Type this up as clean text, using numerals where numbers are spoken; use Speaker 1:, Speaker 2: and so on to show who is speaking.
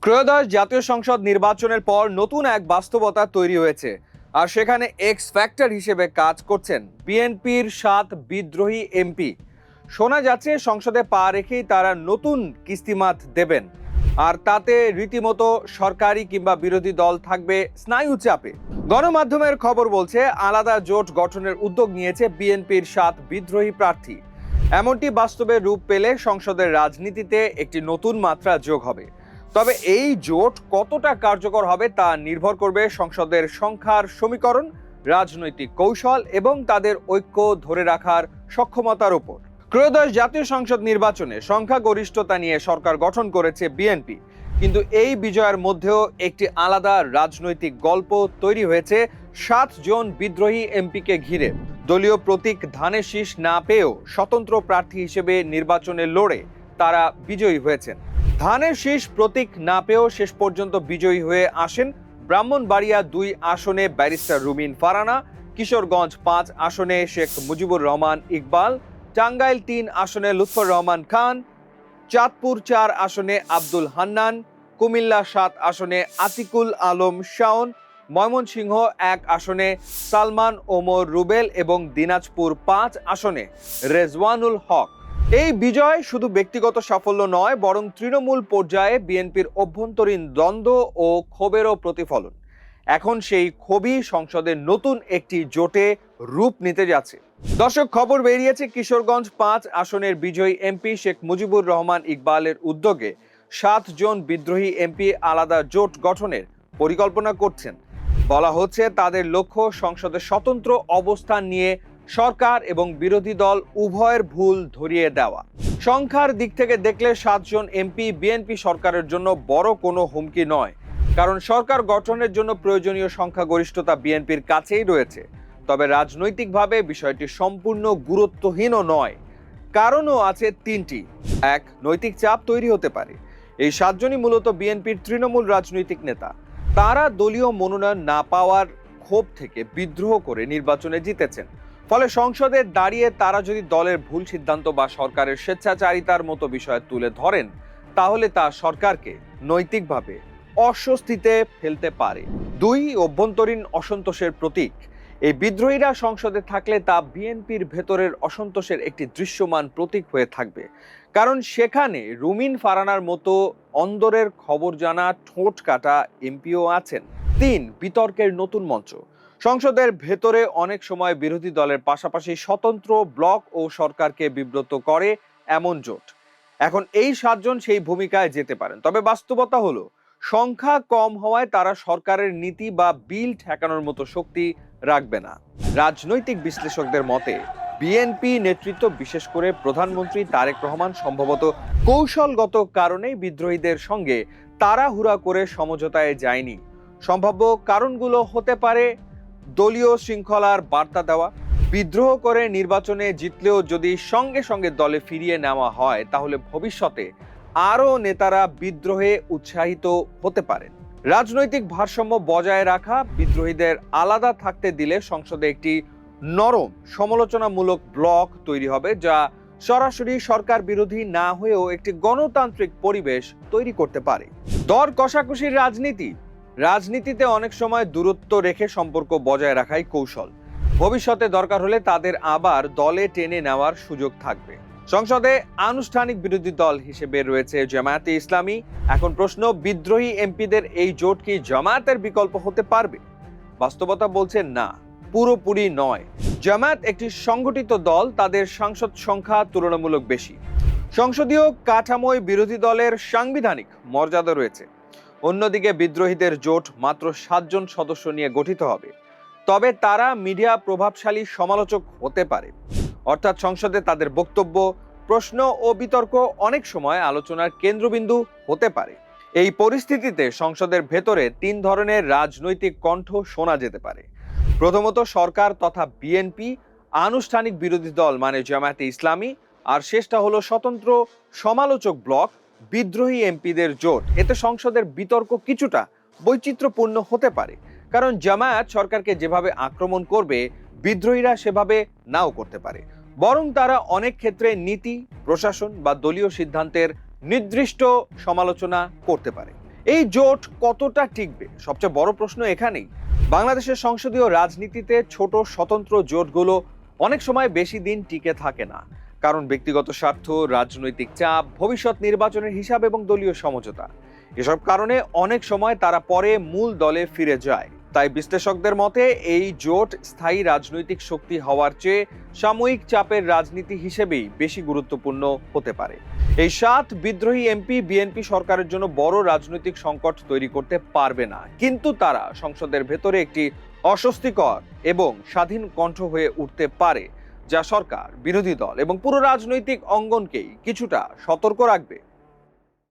Speaker 1: ত্রয়োদশ জাতীয় সংসদ নির্বাচনের পর নতুন এক বাস্তবতা তৈরি হয়েছে, আর সেখানে এক্স ফ্যাক্টর হিসেবে কাজ করছেন বিএনপির 7 বিদ্রোহী এমপি। শোনা যাচ্ছে সংসদে পা রেখেই তারা নতুন কিস্তিমাত দেবেন, আর তাতে রীতিমতো সরকারি কিংবা বিরোধী দল থাকবে স্নায়ু চাপে। গণমাধ্যমের খবর বলছে আলাদা জোট গঠনের উদ্যোগ নিয়েছে বিএনপির 7 বিদ্রোহী প্রার্থী। এমনটি বাস্তবে রূপ পেলে সংসদের রাজনীতিতে একটি নতুন মাত্রা যোগ হবে। তবে এই জোট কতটা কার্যকর হবে তা নির্ভর করবে সংসদের সংখ্যার সমীকরণ, রাজনৈতিক কৌশল এবং তাদের ঐক্য ধরে রাখার সক্ষমতার উপর। ত্রয়োদশ জাতীয় সংসদ নির্বাচনে সংখ্যাগরিষ্ঠতা নিয়ে সরকার গঠন করেছে বিএনপি, কিন্তু এই বিজয়ের মধ্যেও একটি আলাদা রাজনৈতিক গল্প তৈরি হয়েছে 7 জন বিদ্রোহী এমপিকে ঘিরে। দলীয় প্রতীক ধানের শীষ না পেয়েও স্বতন্ত্র প্রার্থী হিসেবে নির্বাচনে লড়ে তারা বিজয়ী হয়েছেন। ধানের শীষ প্রতীক না পেয়েও শেষ পর্যন্ত বিজয়ী হয়ে আসেন ব্রাহ্মণবাড়িয়া 2 আসনে ব্যারিস্টার রুমিন ফারানা, কিশোরগঞ্জ 5 আসনে শেখ মুজিবুর রহমান ইকবাল, টাঙ্গাইল 3 আসনে লুৎফর রহমান খান, চাঁদপুর 4 আসনে আব্দুল হান্নান, কুমিল্লা 7 আসনে আতিকুল আলম শাওন, ময়মনসিংহ 1 আসনে সালমান ওমর রুবেল এবং দিনাজপুর 5 আসনে রেজওয়ানুল হক। এই বিজয় শুধু ব্যক্তিগত সাফল্য নয়, বরং তৃণমূল পর্যায়ে বিএনপির অভ্যন্তরীণ দ্বন্দ্ব ও ক্ষোভেরও প্রতিফলন। এখন সেই ক্ষোভই সংসদের নতুন একটি জোটে রূপ নিতে যাচ্ছে। দর্শক, খবর বেরিয়েছে কিশোরগঞ্জ 5 আসনের বিজয়ী এমপি শেখ মুজিবুর রহমান ইকবালের উদ্যোগে 7 জন বিদ্রোহী এমপি আলাদা জোট গঠনের পরিকল্পনা করছেন। বলা হচ্ছে তাদের লক্ষ্য সংসদে স্বতন্ত্র অবস্থান নিয়ে সরকার এবং বিরোধী দল উভয়ের ভুল ধরিয়ে দেওয়া। সংখ্যার দিক থেকে দেখলে 7 জন এমপি বিএনপি সরকারের জন্য বড় কোনো হুমকি নয়, কারণ সরকার গঠনের জন্য প্রয়োজনীয় সংখ্যাগরিষ্ঠতা বিএনপির কাছেই রয়েছে। তবে রাজনৈতিকভাবে বিষয়টি সম্পূর্ণ গুরুত্বহীনও নয়। কারণও আছে 3টি। 1, নৈতিক চাপ তৈরি হতে পারে। এই 7 জনই মূলত বিএনপির তৃণমূল রাজনৈতিক নেতা। তারা দলীয় মনোনয়ন না পাওয়ার ক্ষোভ থেকে বিদ্রোহ করে নির্বাচনে জিতেছেন। ফলে সংসদে দাঁড়িয়ে তারা যদি দলের ভুল সিদ্ধান্ত বা সরকারের স্বেচ্ছাচারিতার মতো বিষয় তুলে ধরেন, তাহলে তা সরকারকে নৈতিকভাবে অস্বস্তিতে ফেলতে পারে। 2, অভ্যন্তরীণ অসন্তোষের প্রতীক। এই বিদ্রোহীরা সংসদে থাকলে তা বিএনপির ভেতরের অসন্তোষের একটি দৃশ্যমান প্রতীক হয়ে থাকবে, কারণ সেখানে রুমিন ফারানার মতো অন্দরের খবর জানা ঠোঁট কাটা এমপিও আছেন। 3, বিতর্কের নতুন মঞ্চ। সংসদের ভেতরে অনেক সময় বিরোধী দলের পাশাপাশি স্বতন্ত্র ব্লক ও সরকারকে বিব্রত করে এমন জোট। এখন এই 7 জন সেই ভূমিকায় যেতে পারেন, তবে বাস্তবতা হলো সংখ্যা কম হওয়ায় তারা সরকারের নীতি বা বিল ঠেকানোর মতো শক্তি রাখবে না। রাজনৈতিক বিশ্লেষকদের মতে বিএনপি নেতৃত্ব, বিশেষ করে প্রধানমন্ত্রী তারেক রহমান, সম্ভবত কৌশলগত কারণেই বিদ্রোহীদের সঙ্গে তাড়াহুড়া করে সমঝোতায় যায়নি। সম্ভাব্য কারণগুলো হতে পারে দলীয় শৃঙ্খলার বার্তা দেওয়া, বিদ্রোহ করে নির্বাচনে জিতলেও যদি সঙ্গে সঙ্গে দলে ফিরিয়ে নেওয়া হয়, তাহলে ভবিষ্যতে আরও নেতারা বিদ্রোহে উৎসাহিত হতে পারেন। রাজনৈতিক ভারসাম্য বজায় রাখা, বিদ্রোহীদের আলাদা থাকতে দিলে সংসদে একটি নরম সমালোচনামূলক ব্লক তৈরি হবে, যা সরাসরি সরকার বিরোধী না হয়েও একটি গণতান্ত্রিক পরিবেশ তৈরি করতে পারে। দর কষাকষির রাজনীতিতে অনেক সময় দূরত্ব রেখে সম্পর্ক বজায় রাখাই কৌশল। ভবিষ্যতে দরকার হলে তাদের আবার দলে টেনে নেওয়ার সুযোগ থাকবে। সংসদে আনুষ্ঠানিক বিরোধী দল হিসেবে রয়েছে জামায়াতে ইসলামী। এখন প্রশ্ন, বিদ্রোহী এমপিদের এই জোট কি জামায়াতের বিকল্প হতে পারবে? বাস্তবতা বলছে না, পুরোপুরি নয়। জামায়াত একটি সংগঠিত দল, তাদের সাংসদ সংখ্যা তুলনামূলক বেশি। সংসদীয় কাঠামোয় বিরোধী দলের সাংবিধানিক মর্যাদা রয়েছে। অন্যদিকে বিদ্রোহীদের জোট মাত্র 7 জন সদস্য নিয়ে গঠিত হবে, তবে তারা মিডিয়া প্রভাবশালী সমালোচক হতে পারে। অর্থাৎ সংসদে তাদের বক্তব্য, প্রশ্ন ও বিতর্ক অনেক সময় আলোচনার কেন্দ্রবিন্দু হতে পারে। এই পরিস্থিতিতে সংসদের ভেতরে 3 ধরনের রাজনৈতিক কণ্ঠ শোনা যেতে পারে। প্রথমত সরকার তথা বিএনপি, আনুষ্ঠানিক বিরোধী দল মানে জামায়াতে ইসলামী, আর শেষটা হলো স্বতন্ত্র সমালোচক ব্লক, বিদ্রোহী এমপিদের জোট। এতে সংসদের বিতর্ক কিছুটা বৈচিত্র্যপূর্ণ হতে পারে, কারণ জামায়াত সরকারকে যেভাবে আক্রমণ করবে, বিদ্রোহীরা সেভাবে নাও করতে পারে। বরং তারা অনেক ক্ষেত্রে নীতি, প্রশাসন বা দলীয় সিদ্ধান্তের নির্দিষ্ট সমালোচনা করতে পারে। এই জোট কতটা টিকবে, সবচেয়ে বড় প্রশ্ন এখানেই। বাংলাদেশের সংসদীয় রাজনীতিতে ছোট স্বতন্ত্র জোটগুলো অনেক সময় বেশি দিন টিকে থাকে না, কারণ ব্যক্তিগত স্বার্থ, রাজনৈতিক চাপ, ভবিষ্যৎ নির্বাচনের হিসাব এবং দলীয় সমঝোতা। এসব কারণে অনেক সময় তারা পরে মূল দলে ফিরে যায়। তাই বিশ্লেষকদের মতে এই জোট স্থায়ী রাজনৈতিক শক্তি হওয়ার চেয়ে সাময়িক চাপের রাজনীতি হিসেবেই বেশি গুরুত্বপূর্ণ হতে পারে। এই 7 বিদ্রোহী এমপি বিএনপি সরকারের জন্য বড় রাজনৈতিক সংকট তৈরি করতে পারবে না, কিন্তু তারা সংসদের ভেতরে একটি অস্বস্তিকর এবং স্বাধীন কণ্ঠ হয়ে উঠতে পারে, যা সরকার, বিরোধী দল এবং পুরো রাজনৈতিক অঙ্গনকেই কিছুটা সতর্ক রাখবে।